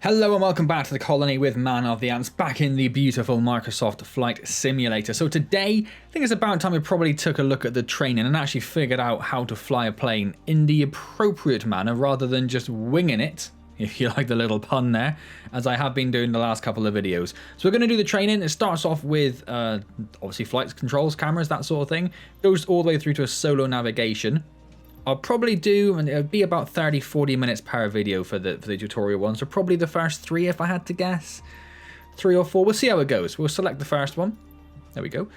Hello and welcome back to the colony with Man of the Antz, back in the beautiful Microsoft Flight Simulator. So today, I think it's about time we probably took a look at the training and actually figured out how to fly a plane in the appropriate manner rather than just winging it, if you like the little pun there, as I have been doing the last couple of videos. So we're going to do the training. It starts off with obviously flight controls, cameras, that sort of thing. Goes all the way through to a solo navigation. I'll probably do, and it'll be about 30-40 minutes per video for the tutorial one, so probably the first 3 if I had to guess. 3 or 4, we'll see how it goes. We'll select the first one. There we go.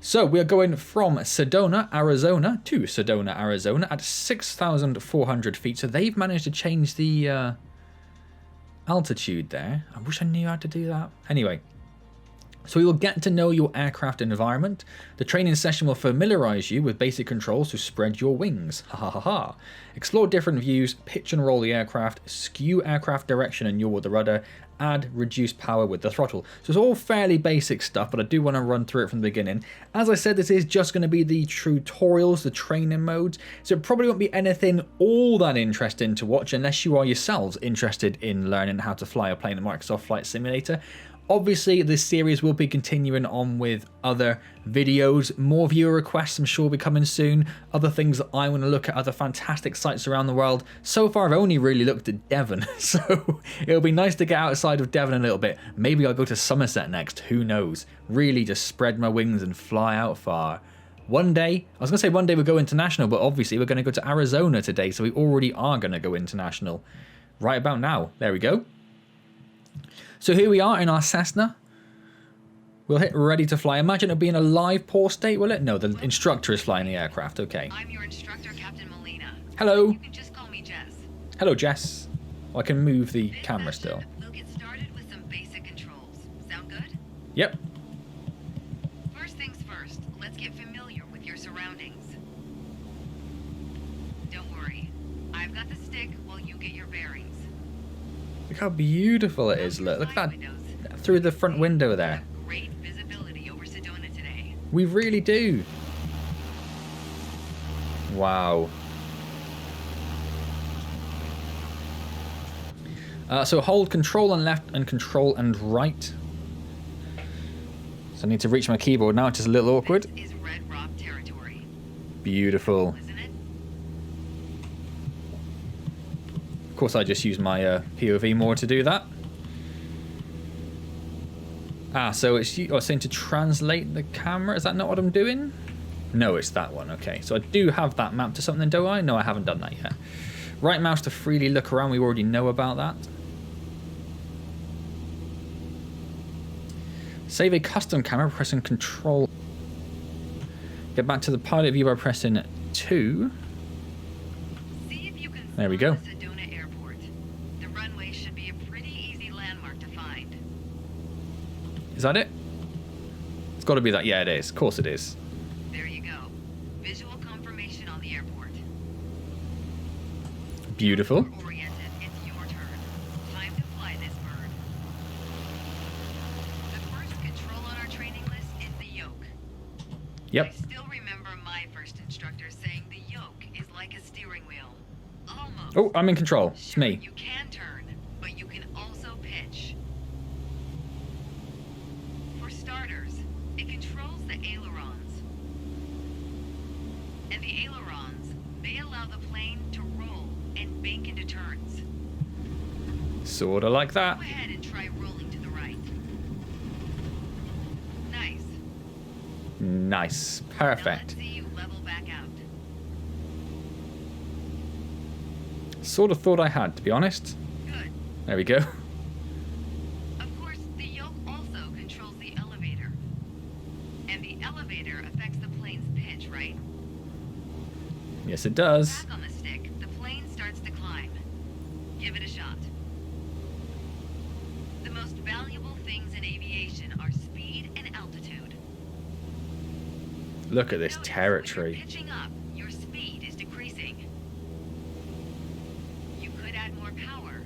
So we're going from Sedona, Arizona to Sedona, Arizona at 6,400 feet. So they've managed to change the altitude there. I wish I knew how to do that. Anyway. So we will get to know your aircraft environment. The training session will familiarize you with basic controls to spread your wings. Ha ha ha ha. Explore different views, pitch and roll the aircraft, skew aircraft direction and yaw with the rudder, add reduce power with the throttle. So it's all fairly basic stuff, but I do want to run through it from the beginning. As I said, this is just going to be the tutorials, the training modes, so it probably won't be anything all that interesting to watch unless you are yourselves interested in learning how to fly a plane in Microsoft Flight Simulator. Obviously, this series will be continuing on with other videos. More viewer requests, I'm sure, will be coming soon. Other things that I want to look at, other fantastic sites around the world. So far, I've only really looked at Devon, so it'll be nice to get outside of Devon a little bit. Maybe I'll go to Somerset next, who knows? Really just spread my wings and fly out far. One day, I was going to say one day we'll go international, but obviously we're going to go to Arizona today, so we already are going to go international. Right about now. There we go. So here we are in our Cessna. We'll hit ready to fly. Imagine it being a live poor state, will it? No, the instructor is flying the aircraft. Okay. I'm your instructor, Captain Molina. Hello. You can just call me Jess. Hello, Jess. Oh, I can move the camera still. We'll get started with some basic controls. Sound good? Yep. First things first, let's get familiar with your surroundings. Don't worry. I've got the stick while you get your bearings. Look how beautiful it is. Look at that through the front window there. Great visibility over Sedona today. We really do. Wow. So hold control and left and control and right. So I need to reach my keyboard now, which is a little awkward. This is Red Rock territory. Beautiful. Isn't it? Of course, I just use my POV more to do that. Ah, so it's saying to translate the camera. Is that not what I'm doing? No, it's that one. Okay, so I do have that mapped to something, do I? No, I haven't done that yet. Right mouse to freely look around. We already know about that. Save a custom camera, pressing control. Get back to the pilot view by pressing 2. See if you can There we go. Sedona Airport. The runway should be a pretty easy landmark to find. Is that it? It's got to be that. Yeah, it is. Of course it is. There you go. Visual confirmation on the airport. Beautiful. Oriented, it's your turn. Time to fly this bird. The first control on our training list is the yoke. Yep. I still remember my first instructor saying the yoke is like a steering wheel. Almost. Oh, I'm in control. It's Sure, me. you can turn, but you can also pitch. For starters, it controls the ailerons. And the ailerons, they allow the plane to roll and bank into turns. Sort of like that. Go ahead and try rolling to the right. Nice. Nice. Now Perfect. let's see you level back out. Sort of thought I had, to be honest. Good. There we go. Of course, the yoke also controls the elevator. And the elevator affects the plane's pitch, right? Yes, it does. Back on the stick, the plane starts to climb. Give it a shot. The most valuable things in aviation are speed and altitude. Look at this Notice territory. when you're pitching up, your speed is decreasing. You could add more power.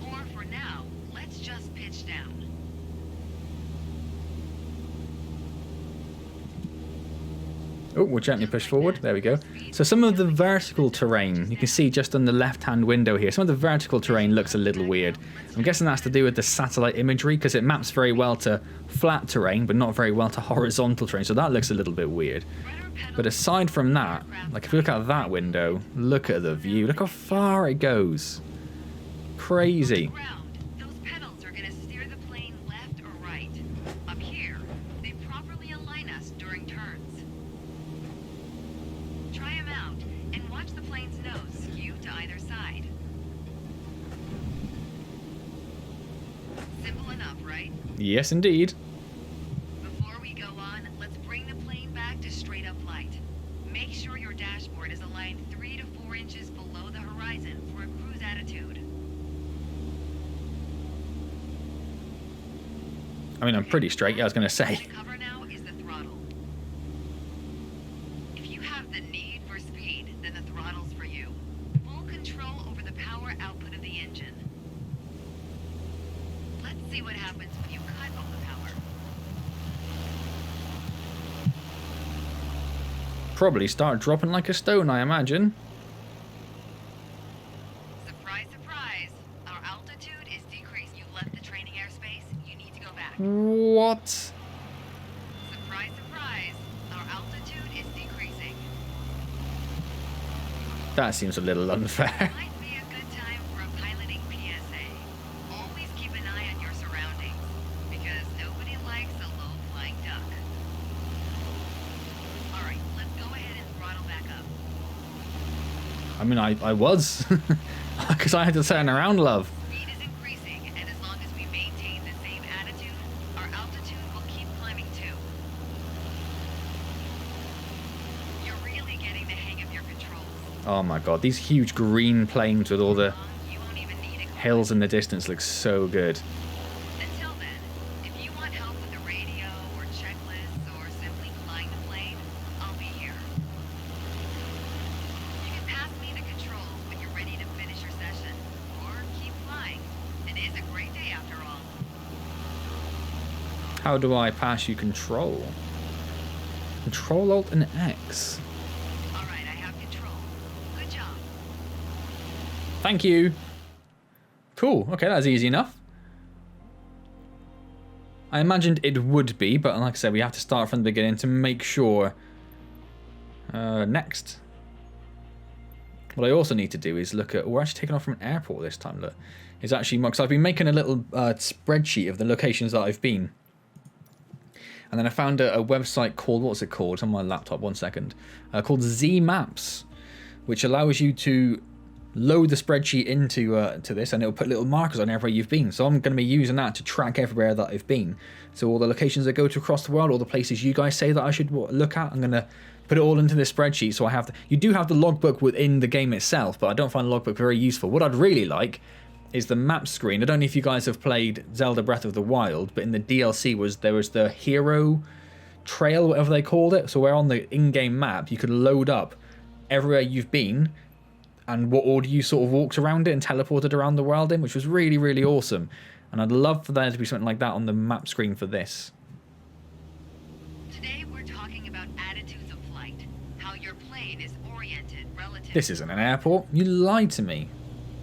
Or for now, let's just pitch down. Oh, we'll gently push forward. There we go. So some of the vertical terrain, you can see just on the left-hand window here, some of the vertical terrain looks a little weird. I'm guessing that's to do with the satellite imagery, because it maps very well to flat terrain, but not very well to horizontal terrain. So that looks a little bit weird. But aside from that, like if you look out that window, look at the view. Look how far it goes. Crazy. Those pedals are going to steer the plane left or right. Up here, they properly align us during turns. Try them out and watch the plane's nose skew to either side. Simple enough, right? Yes, indeed. Before we go on, let's bring the plane back to straight up flight. Make sure your dashboard is aligned 3 to 4 inches below the horizon for a cruise attitude. I mean, I'm pretty straight, yeah, I was going to say. The cover now is the throttle. If you have the need for speed, then the throttle's for you. Full control over the power output of the engine. Let's see what happens when you cut off the power. Probably start dropping like a stone, I imagine. Surprise, surprise. Our altitude is decreased. You left the training airspace. You need to go back. What? Surprise, surprise. Our altitude is decreasing. That seems a little unfair. Might be a good time for a piloting PSA. Always keep an eye on your surroundings, because nobody likes a low-flying duck. Alright, let's go ahead and throttle back up. I mean, I was. Because I had to turn around, love. Speed is increasing, and as long as we maintain the same attitude, our altitude will keep climbing too. You're really getting the hang of your controls. Oh my god, these huge green plains with all the You won't even need a hills in the distance look so good. Until then, if you want help with the radio or checklists or simply flying the plane, I'll be here. You can pass me the controls when you're ready to finish your session, or keep flying. It is a great day after all. How do I pass you control? Control Alt and X. All right, I have control. Good job. Thank you. Cool. Okay, that's easy enough. I imagined it would be, but like I said, we have to start from the beginning to make sure. Next. What I also need to do is look at... We're actually taking off from an airport this time, look. It's actually... Because I've been making a little spreadsheet of the locations that I've been. And then I found a website called... What's it called? It's on my laptop, 1 second. Called Z Maps, which allows you to load the spreadsheet into to this, and it'll put little markers on everywhere you've been. So I'm going to be using that to track everywhere that I've been. So all the locations I go to across the world, all the places you guys say that I should look at, I'm going to put it all into this spreadsheet. So I have you do have the logbook within the game itself, but I don't find the logbook very useful. What I'd really like is the map screen. I don't know if you guys have played Zelda Breath of the Wild, but in the DLC there was the hero trail, whatever they called it. So where on the in-game map you could load up everywhere you've been and what order you sort of walked around it and teleported around the world in, which was really, really awesome. And I'd love for there to be something like that on the map screen for this. Today we're talking about attitudes of flight, how your plane is oriented relative. This isn't an airport. You lied to me.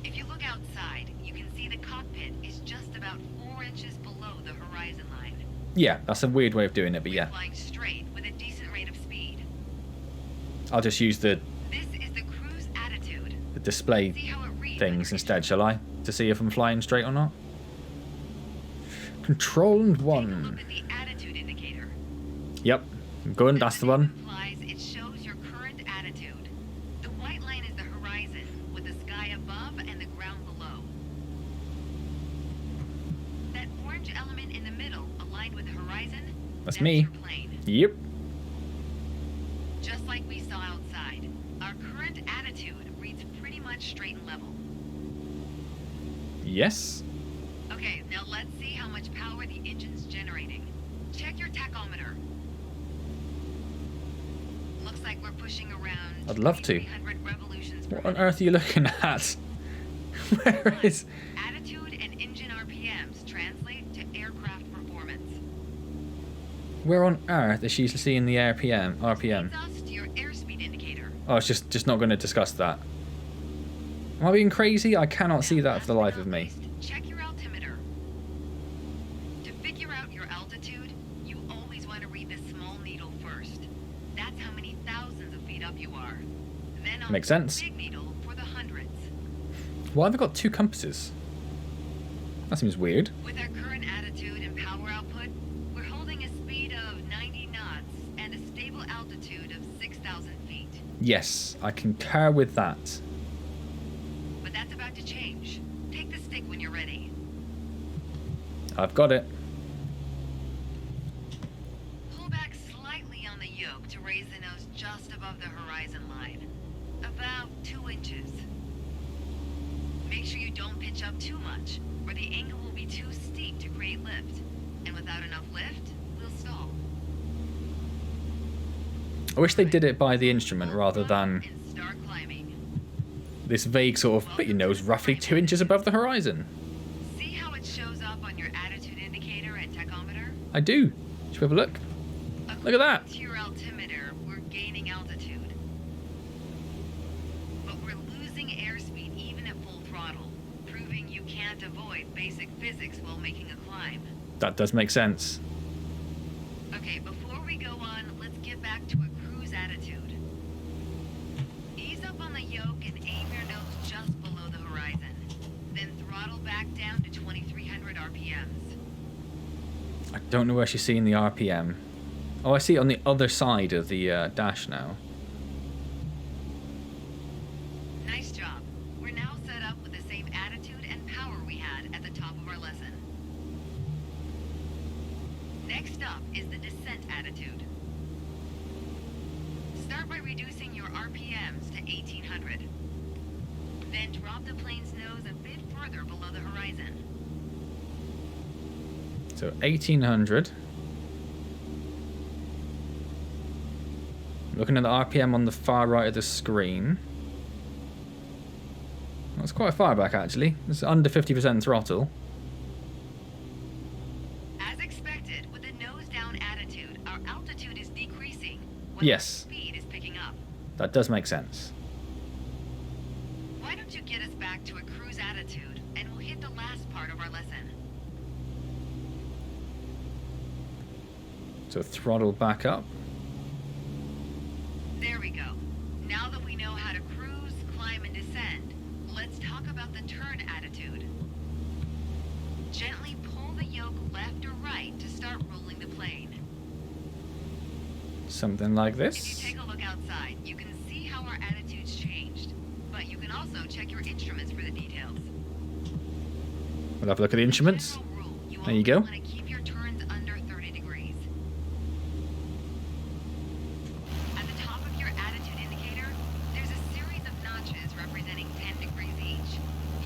If you look outside, you can see the cockpit is just about 4 inches below the horizon line. Yeah, that's a weird way of doing it, but yeah. Flying straight with a decent rate of speed. I'll just use the This is the cruise attitude. display See how it reads things under instead, shall I? To see if I'm flying straight or not. Control and Take a 1. look at the attitude indicator. Yep, good, that's the one. Implies it shows your current attitude. The white line is the horizon, with the sky above and the ground below. That orange element in the middle, aligned with the horizon, That's me. your plane. Yep. Just like we saw outside, our current attitude reads pretty much straight and level. Yes. Okay, now let's see how much power the engine's generating. Check your tachometer. Looks like we're pushing around I'd love to. 2,300 revolutions per What on minute. earth are you looking at? Where is... Attitude and engine RPMs translate to aircraft performance. Where on earth is she seeing the RPM? Leads us to Oh, it's just not going to discuss that. Am I being crazy? I cannot see that for the life of me. Check your altimeter. To figure out your altitude, you always want to read the small needle first. That's how many thousands of feet up you are. Then on Makes sense. the big needle for the hundreds. Why have I got two compasses? That seems weird. With our current attitude and power output, we're holding a speed of 90 knots and a stable altitude of 6,000 feet. Yes, I concur with that. But that's about to change. Take the stick when you're ready. I've got it. Pull back slightly on the yoke to raise the nose just above the horizon line. About 2 inches. Make sure you don't pitch up too much, or the angle will be too steep to create lift. And without enough lift, we'll stall. I wish they did it by the instrument rather than And start climbing. this vague sort of, put your nose roughly 2 inches above the horizon. See how it shows up on your attitude indicator and tachometer? I do. Should we have a look? Look at that. According to your altimeter, we're gaining altitude. But we're losing airspeed even at full throttle, proving you can't avoid basic physics while making a climb. That does make sense. Okay, before we go on, let's get back to a cruise attitude. Ease up on the yoke and aim your nose just below the horizon. Then throttle back down to 2,300 RPMs. I don't know where she's seeing the RPM. Oh, I see it on the other side of the dash now. Nice job. We're now set up with the same attitude and power we had at the top of our lesson. Next up is the descent attitude. Start by reducing your RPMs to 1,800. Then drop the plane's nose a bit further below the horizon. So 1800. Looking at the RPM on the far right of the screen. That's quite far back actually. It's under 50% throttle. As expected, with a nose down attitude, our altitude is decreasing while Yes. our speed is picking up. That does make sense. Why don't you get us back to a cruise attitude and we'll hit the last part of our lesson. So throttle back up. There we go. Now that we know how to cruise, climb, and descend, let's talk about the turn attitude. Gently pull the yoke left or right to start rolling the plane. Something like If you this. take a look outside, you can see how our attitude's changed. But you can also check your instruments for the details. We'll have a look at the instruments. General rule, you There you go. always want to keep your turns under 30 degrees. At the top of your attitude indicator, there's a series of notches representing 10 degrees each.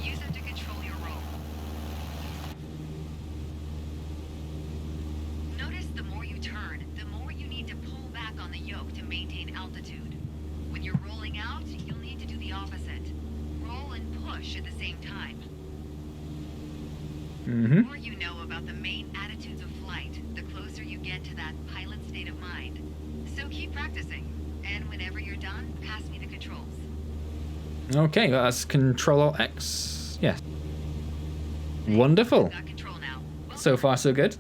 Use them to control your roll. Notice the more you turn, the more you need to pull back on the yoke to maintain altitude. When you're rolling out, you'll need to do the opposite. Roll and push at the same time. The Mm-hmm. more you know about the main attitudes of flight, the closer you get to that pilot state of mind. So keep practicing, and whenever you're done, pass me the controls. Okay, that's Control X. Yeah. Wonderful. Got control now. Well So done. far, so good.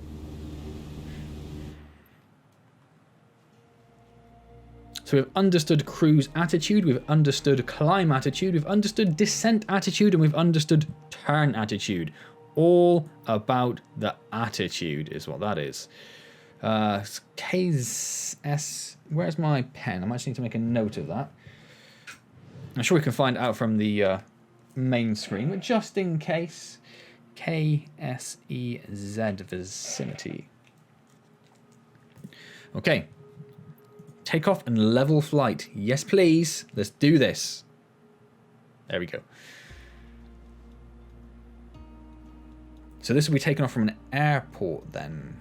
So we've understood cruise attitude, we've understood climb attitude, we've understood descent attitude, and we've understood turn attitude. All about the attitude is what that is. KS... Where's my pen? I might just need to make a note of that. I'm sure we can find out from the main screen, but just in case... KSEZ vicinity. Okay. Takeoff and level flight. Yes, please. Let's do this. There we go. So this will be taken off from an airport then.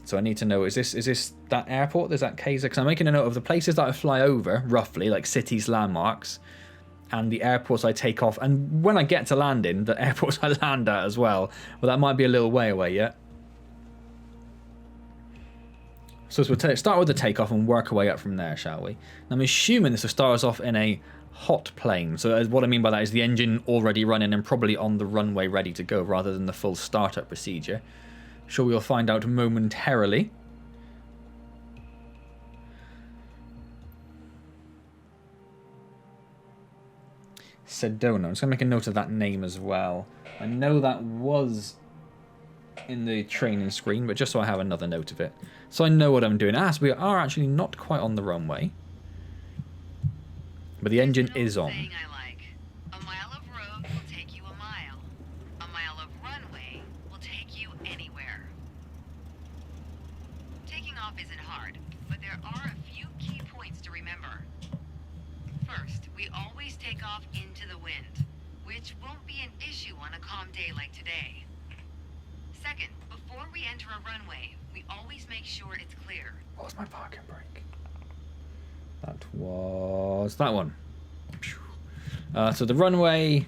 So I need to know, is this that airport? There's that Kaiser? Because I'm making a note of the places that I fly over, roughly, like cities, landmarks, and the airports I take off. And when I get to landing, the airports I land at as well. Well, that might be a little way away yet. So we'll start with the takeoff and work our way up from there, shall we? I'm assuming this will start us off in a hot plane. So what I mean by that is the engine already running and probably on the runway ready to go rather than the full startup procedure. Sure, we'll find out momentarily. Sedona. I'm just going to make a note of that name as well. I know that was in the training screen, but just so I have another note of it. So I know what I'm doing. As we are actually not quite on the runway. But the engine is on. A mile of road will take you a mile. A mile of runway will take you anywhere. Taking off isn't hard, but there are a few key points to remember. First, we always take off into the wind, which won't be an issue on a calm day like today. Second, before we enter a runway, we always make sure it's clear. What was my parking brake? That was that one. So the runway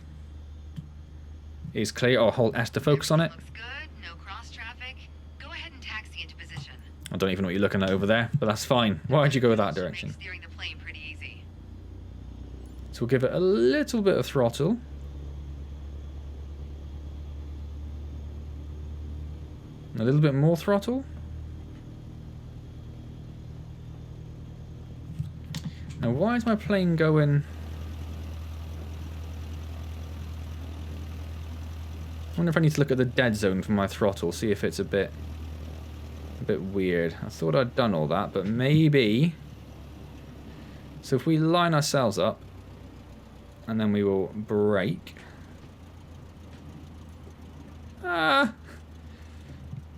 is clear. I'll hold S to focus on it. Looks good, no cross traffic. Go ahead and taxi into position. I don't even know what you're looking at over there, but that's fine. Why'd you go that direction? Steering the plane pretty easy. So we'll give it a little bit of throttle. A little bit more throttle. Now, why is my plane going? I wonder if I need to look at the dead zone for my throttle, see if it's a bit weird. I thought I'd done all that, but maybe. So if we line ourselves up, and then we will brake.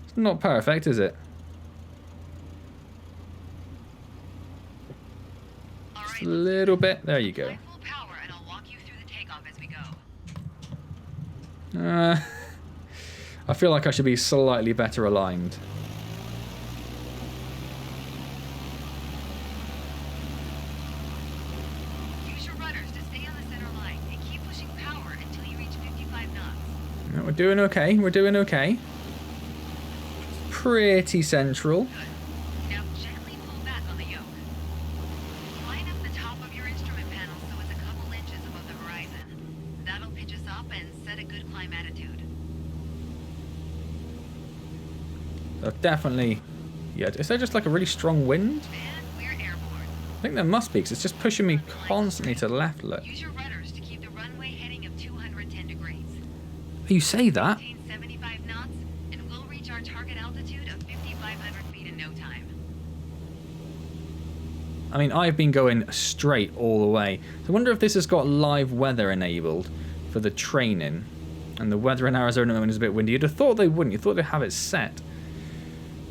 It's not perfect, is it? Just a little bit. There you go. I feel like I should be slightly better aligned. Use your rudders to stay on the center line and keep pushing power until you reach 55 knots. No, we're doing okay. We're doing okay. Pretty central. Now gently pull back on the yoke. Line up the top of your instrument panel so it's a couple inches above the horizon. That'll pitch us up and set a good climb attitude. Definitely. Yeah, is there just like a really strong wind? And we're airborne. I think there must be, because it's just pushing me constantly to the left. Look. Use your rudders to keep the runway heading of 210 degrees. You say that? Maintain 75 knots, and we'll reach our target altitude of 5,500 feet in no time. I mean, I've been going straight all the way. So I wonder if this has got live weather enabled for the training. And the weather in Arizona at the moment is a bit windy. You'd have thought they wouldn't. You'd thought they'd have it set.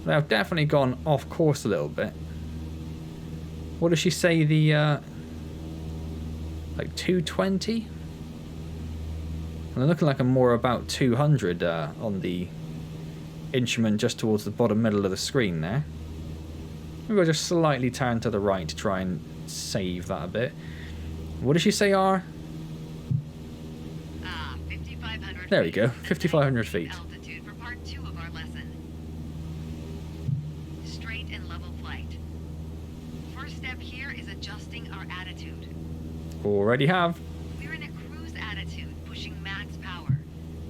They have definitely gone off course a little bit. What does she say? The like 220? And they're looking like a more about 200 on the instrument just towards the bottom middle of the screen there. Maybe we'll just slightly turn to the right to try and save that a bit. What does she say are? 5,500. There we go, 5,500 feet. Altitude for part 2 of our lesson. Straight and level flight. First step here is adjusting our attitude. Already have. We're in a cruise attitude, pushing max power.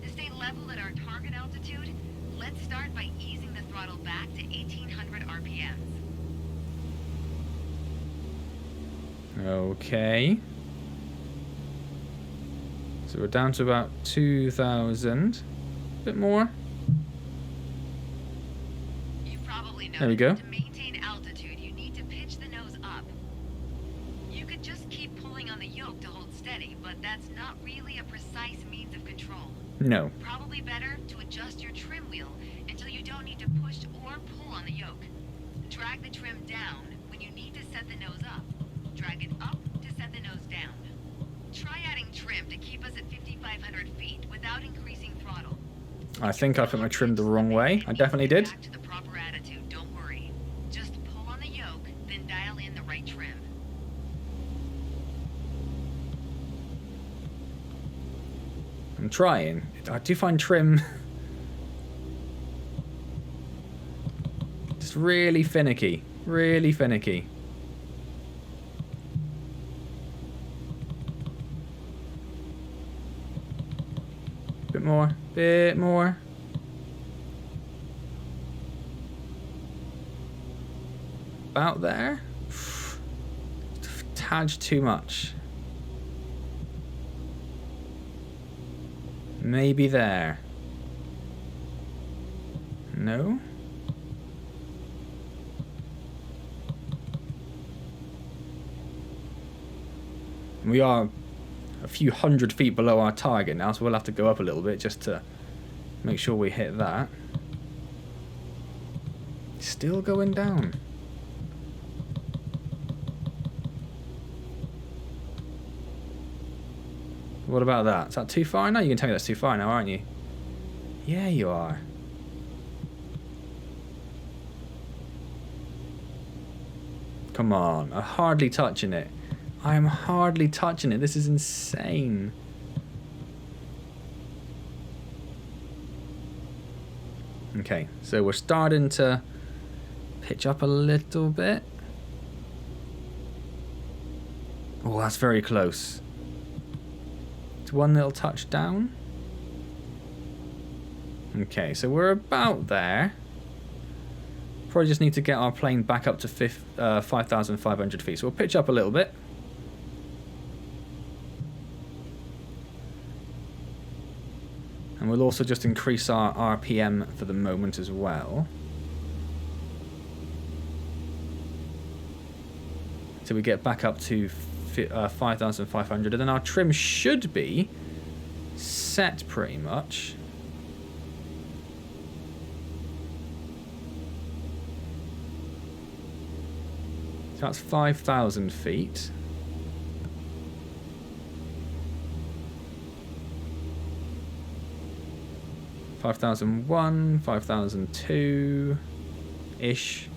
To stay level at our target altitude, let's start by easing the throttle back to 1,800 RPMs. Okay. So we're down to about 2,000. A bit more. You probably know There we go. to maintain altitude, you need to pitch the nose up. You could just keep pulling on the yoke to hold steady, but that's not really a precise means of control. No. Probably better to adjust your trim wheel until you don't need to push or pull on the yoke. Drag the trim down when you need to set the nose up. Drag it up to set the nose down. Try adding trim to keep us at 5,500 feet without increasing throttle. I think I put my trim the wrong way. I definitely did. Back to the proper attitude, don't worry. Just pull on the yoke, then dial in the right trim. I'm trying. I do find trim It's really finicky. Really finicky. Bit more. Bit more. About there. Tad too much. Maybe there. No? We are a few hundred feet below our target now, so we'll have to go up a little bit just to make sure we hit that. Still going down. What about that? Is that too far now? You can tell me that's too far now, aren't you? Yeah, you are. Come on. I'm hardly touching it. I'm hardly touching it. This is insane. Okay, so we're starting to pitch up a little bit. Oh, that's very close. One little touch down. Okay, so we're about there. Probably just need to get our plane back up to 5,500 feet. So we'll pitch up a little bit. And we'll also just increase our RPM for the moment as well. So we get back up to 5,500, and then our trim should be set pretty much. So that's 5,000 feet. $5,001, $5,002 ish,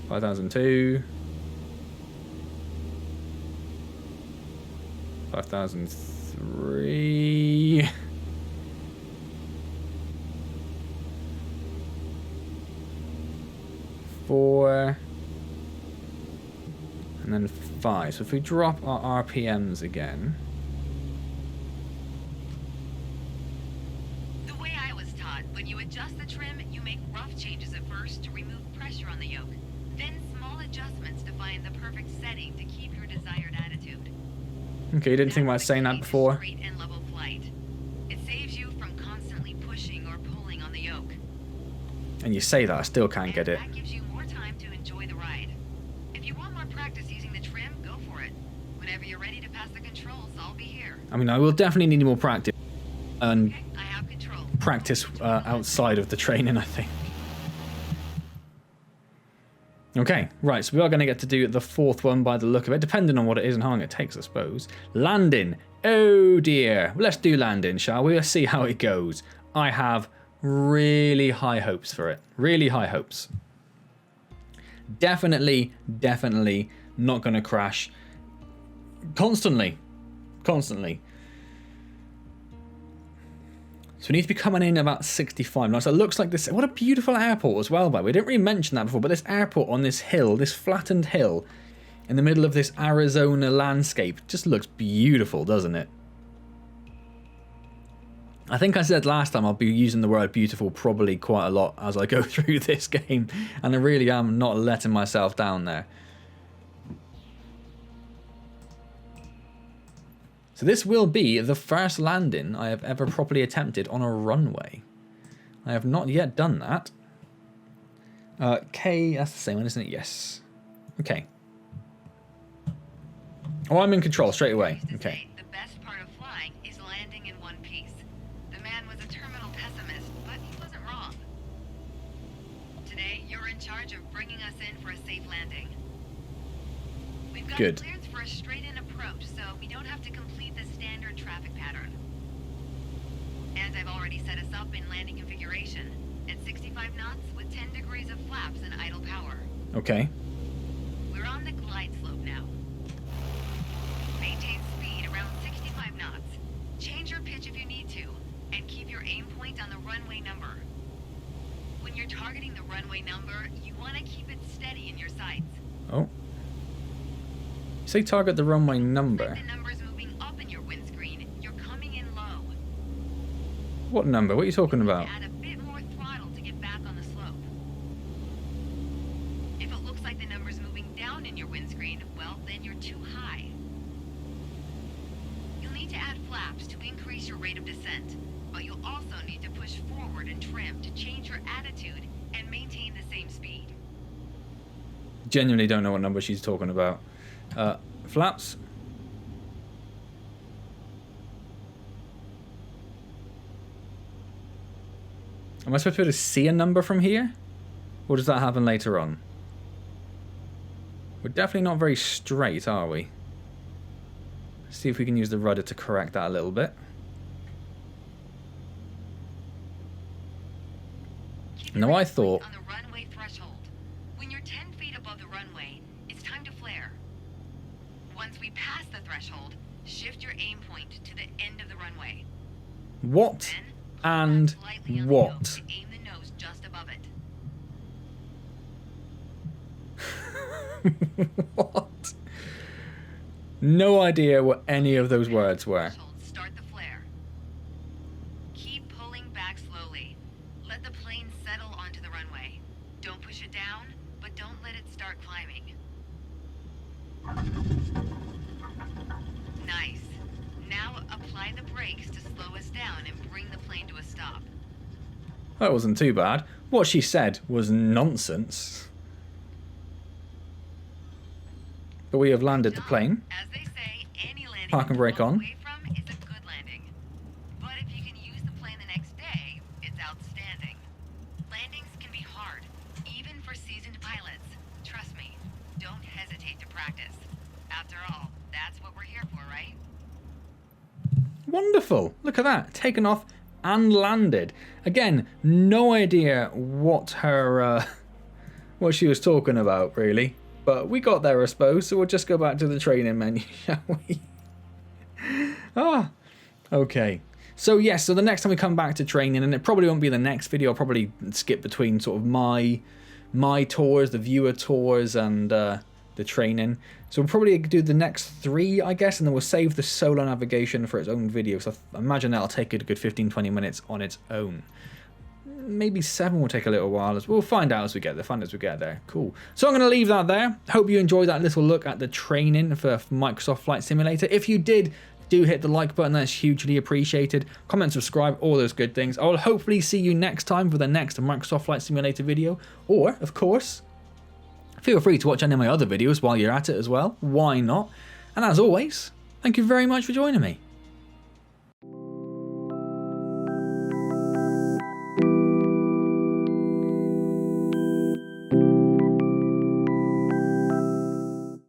$5,002. 5,003. 4. And then 5. So if we drop our RPMs again. The way I was taught, when you adjust the trim, you make rough changes at first to remove pressure on the yoke. Then small adjustments to find the perfect setting to keep your desired attitude. Okay, you didn't think about saying that before. Straight and level flight. It saves you from constantly pushing or pulling on the yoke. And you say that, I still can't get it. That gives you more time to enjoy the ride. If you want more practice using the trim, go for it. Whenever you're ready to pass the controls, I'll be here. I mean, I will definitely need more practice. And Okay, I have control. practice outside of the training, I think. Okay, right, so we are going to get to do the fourth one by the look of it, depending on what it is and how long it takes, I suppose. Landing. Oh dear. Let's do landing, shall we? Let's see how it goes. I have really high hopes for it. Really high hopes. Definitely not going to crash. Constantly. So we need to be coming in about 65 knots. It looks like this. What a beautiful airport as well, by the way. We didn't really mention that before, but this airport on this hill, this flattened hill, in the middle of this Arizona landscape, just looks beautiful, doesn't it? I think I said last time I'll be using the word beautiful probably quite a lot as I go through this game, and I really am not letting myself down there. So this will be the first landing I have ever properly attempted on a runway. I have not yet done that. K, that's the same one, isn't it? Yes. Okay. Oh, I'm in control straight away. Okay. The best part of flying is landing in one piece. The man was a terminal pessimist, but he wasn't wrong. Today, you're in charge of bringing us in for a safe landing. We've got Good. clearance for a straight-in approach, so we don't have to complete the standard traffic pattern. And I've already set us up in landing configuration at 65 knots with 10 degrees of flaps and idle power. Okay. We're on the glide slope now. Maintain speed around 65 knots. Change your pitch if you need to, and keep your aim point on the runway number. When you're you're targeting the runway number, you want to keep it steady in your sights. Oh. You say target the runway If number. the number's moving up in your windscreen, you're coming in low. What number? What are you talking about? Add a bit more throttle to get back on the slope. If it looks like the number's moving down in your windscreen, well, then you're too high. You'll need to add flaps to increase your rate of descent, but you'll also need to push forward and trim to change your attitude and maintain the same speed. Genuinely don't know what number she's talking about. Flaps. Am I supposed to be able to see a number from here? Or does that happen later on? We're definitely not very straight, are we? Let's see if we can use the rudder to correct that a little bit. Now I thought... On the runway threshold. When you're 10 feet above the runway, it's time to flare. Once we pass the threshold, shift your aim point to the end of the runway. What Then, and slightly on the what? yoke to aim the nose just above it. What? No idea what any of those words were. Start the flare. Keep pulling back slowly. Let the plane settle onto the runway. Don't push it down, but don't let it start climbing. Nice. Now apply the brakes to slow us down and bring the plane to a stop. That wasn't too bad. What she said was nonsense. But we have landed the plane. As they say, any landing Park and brake you walk on. away from is a good landing. But if you can use the plane the next day, it's outstanding. Landings can be hard, even for seasoned pilots. Trust me, don't hesitate to practice. After all, that's what we're here for, right? Wonderful. Look at that. Taken off and landed. Again, no idea what her what she was talking about, really. But we got there, I suppose, so we'll just go back to the training menu, shall we? Okay. So, yes, so the next time we come back to training, and it probably won't be the next video, I'll probably skip between sort of my tours, the viewer tours, and the training. So we'll probably do the next 3, I guess, and then we'll save the solo navigation for its own video. So I imagine that'll take it a good 15-20 minutes on its own. Maybe 7 will take a little while. We'll find out as we get there. Cool. So I'm going to leave that there. Hope you enjoyed that little look at the training for Microsoft Flight Simulator. If you did, do hit the like button. That's hugely appreciated. Comment, subscribe, all those good things. I will hopefully see you next time for the next Microsoft Flight Simulator video. Or, of course, feel free to watch any of my other videos while you're at it as well. Why not? And as always, thank you very much for joining me.